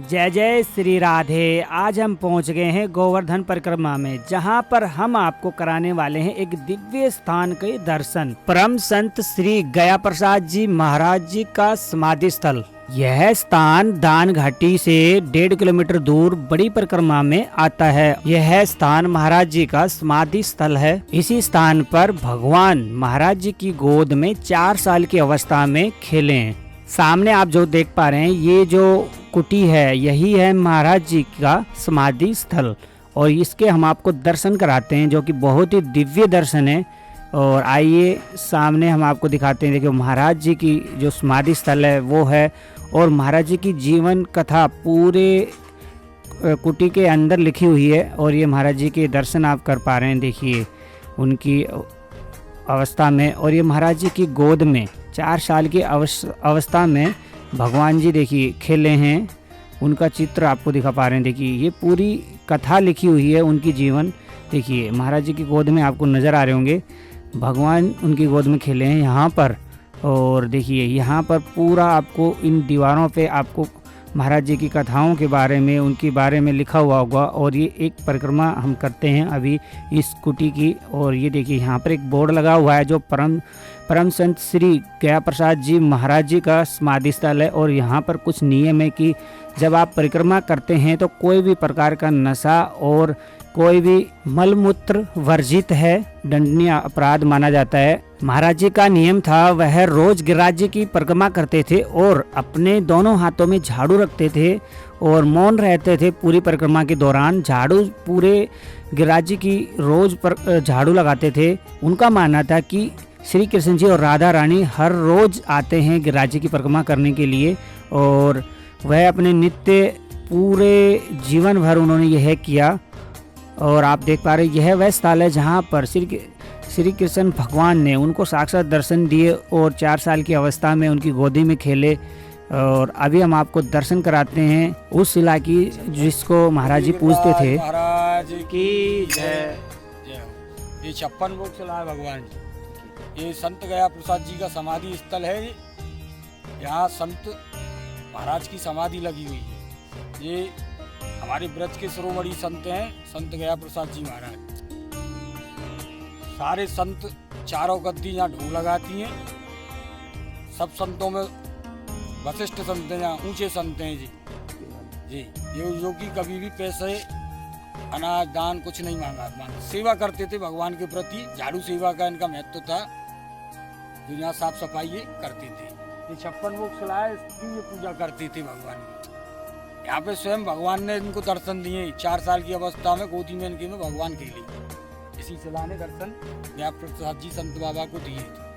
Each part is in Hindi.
जय जय श्री राधे। आज हम पहुंच गए हैं गोवर्धन परिक्रमा में, जहां पर हम आपको कराने वाले हैं एक दिव्य स्थान के दर्शन। परम संत श्री गया प्रसाद जी महाराज जी का समाधि स्थल। यह स्थान दान घाटी से 1.5 किलोमीटर दूर बड़ी परिक्रमा में आता है। यह स्थान महाराज जी का समाधि स्थल है। इसी स्थान पर भगवान महाराज जी की गोद में 4 साल की अवस्था में खेले हैं। सामने आप जो देख पा रहे हैं, ये जो कुटी है, यही है महाराज जी का समाधि स्थल और इसके हम आपको दर्शन कराते हैं, जो कि बहुत ही दिव्य दर्शन है। और आइए सामने हम आपको दिखाते हैं। देखिए महाराज जी की जो समाधि स्थल है वो है, और महाराज जी की जीवन कथा पूरे कुटी के अंदर लिखी हुई है। और ये महाराज जी के दर्शन आप कर पा रहे हैं, देखिए उनकी अवस्था में। और ये महाराज जी की गोद में 4 साल की अवस्था में भगवान जी देखिए खेले हैं। उनका चित्र आपको दिखा पा रहे हैं। देखिए ये पूरी कथा लिखी हुई है उनकी जीवन। देखिए महाराज जी की गोद में आपको नज़र आ रहे होंगे, भगवान उनकी गोद में खेले हैं यहाँ पर। और देखिए यहाँ पर पूरा आपको इन दीवारों पे आपको महाराज जी की कथाओं के बारे में, उनके बारे में लिखा हुआ होगा। और ये एक परिक्रमा हम करते हैं अभी इस कुटी की। और ये देखिए यहाँ पर एक बोर्ड लगा हुआ है, जो परम संत श्री गया प्रसाद जी महाराज जी का समाधि स्थल है। और यहाँ पर कुछ नियम है कि जब आप परिक्रमा करते हैं तो कोई भी प्रकार का नशा और कोई भी मलमूत्र वर्जित है, दंडनीय अपराध माना जाता है। महाराज जी का नियम था, वह रोज गिरिराज जी की परिक्रमा करते थे और अपने दोनों हाथों में झाड़ू रखते थे और मौन रहते थे पूरी परिक्रमा के दौरान। झाड़ू पूरे गिरिराज जी की रोज पर झाड़ू लगाते थे। उनका मानना था कि श्री कृष्ण जी और राधा रानी हर रोज आते हैं गिरिराज जी की परिक्रमा करने के लिए, और वह अपने नित्य पूरे जीवन भर उन्होंने यह किया। और आप देख पा रहे हैं, यह वह स्थल है जहाँ पर श्री कृष्ण भगवान ने उनको साक्षात दर्शन दिए और 4 साल की अवस्था में उनकी गोदी में खेले। और अभी हम आपको दर्शन कराते हैं उस शिला की जिसको महाराज जी पूजते थे। महाराज की जय। ये 56 भोग शिला है भगवान जी। ये संत गया प्रसाद जी का समाधि स्थल है। यहाँ संत महाराज की समाधि लगी हुई है। ये हमारे ब्रज के शिरोमणि संत हैं, संत गया प्रसाद जी महाराज। सारे संत चारों गद्दी यहाँ ढोल लगाती हैं। सब संतों में वशिष्ठ संत हैं, यहाँ ऊंचे संत हैं जी। ये जो कि कभी भी पैसे अनाज दान कुछ नहीं मांगा, सेवा करते थे भगवान के प्रति। झाड़ू सेवा का इनका महत्व था, जो यहाँ साफ सफाई ये करते थे। ये 56 भोग शिला है, इसकी ये पूजा करते थे भगवान की। यहाँ पे स्वयं भगवान ने इनको दर्शन दिए। 4 साल की अवस्था में गोदी में इनके में भगवान खेले। इसी शिला ने दर्शन गया प्रसाद जी संत बाबा को दिए थे।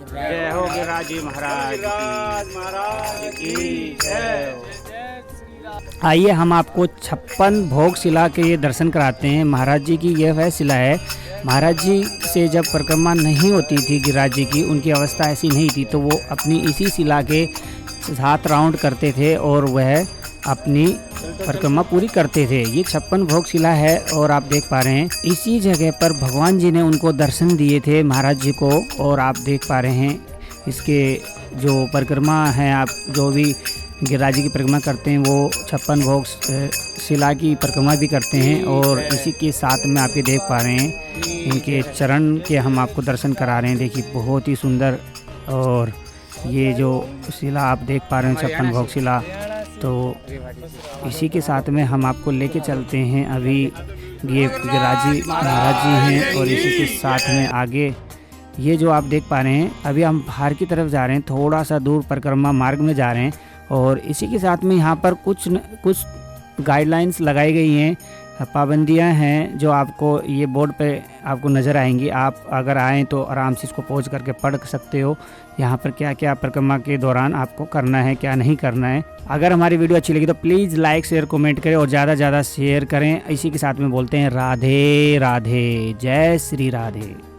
जय हो गिरिराज जी महाराज की जय। आइए हम आपको 56 भोग शिला के ये दर्शन कराते हैं। महाराज जी की यह वह शिला है। महाराज जी से जब परिक्रमा नहीं होती थी गिरिराज जी की, उनकी अवस्था ऐसी नहीं थी, तो वो अपनी इसी शिला के 7 राउंड करते थे और वह अपनी परिक्रमा पूरी करते थे। ये 56 भोग शिला है और आप देख पा रहे हैं इसी जगह पर भगवान जी ने उनको दर्शन दिए थे महाराज जी को। और आप देख पा रहे हैं इसके जो परिक्रमा है, आप जो भी गिरिराज जी की परिक्रमा करते हैं वो 56 भोग शिला की परिक्रमा भी करते हैं। और इसी के साथ में आप ये देख पा रहे हैं इनके चरण के हम आपको दर्शन करा रहे हैं। देखिए बहुत ही सुंदर। और ये जो शिला आप देख पा रहे हैं 56 भोग शिला, तो इसी के साथ में हम आपको लेके चलते हैं। अभी ये गिरिराज जी महाराज जी हैं और इसी के साथ में आगे ये जो आप देख पा रहे हैं, अभी हम बाहर की तरफ जा रहे हैं, थोड़ा सा दूर परिक्रमा मार्ग में जा रहे हैं। और इसी के साथ में यहाँ पर कुछ गाइडलाइंस लगाई गई हैं, पाबंदियाँ हैं, जो आपको ये बोर्ड पे आपको नज़र आएंगी। आप अगर आएँ तो आराम से इसको पहुँच करके पढ़ सकते हो यहाँ पर क्या क्या परिक्रमा के दौरान आपको करना है, क्या नहीं करना है। अगर हमारी वीडियो अच्छी लगी तो प्लीज़ लाइक शेयर कमेंट करें और ज़्यादा से ज़्यादा शेयर करें। इसी के साथ में बोलते हैं राधे राधे, जय श्री राधे।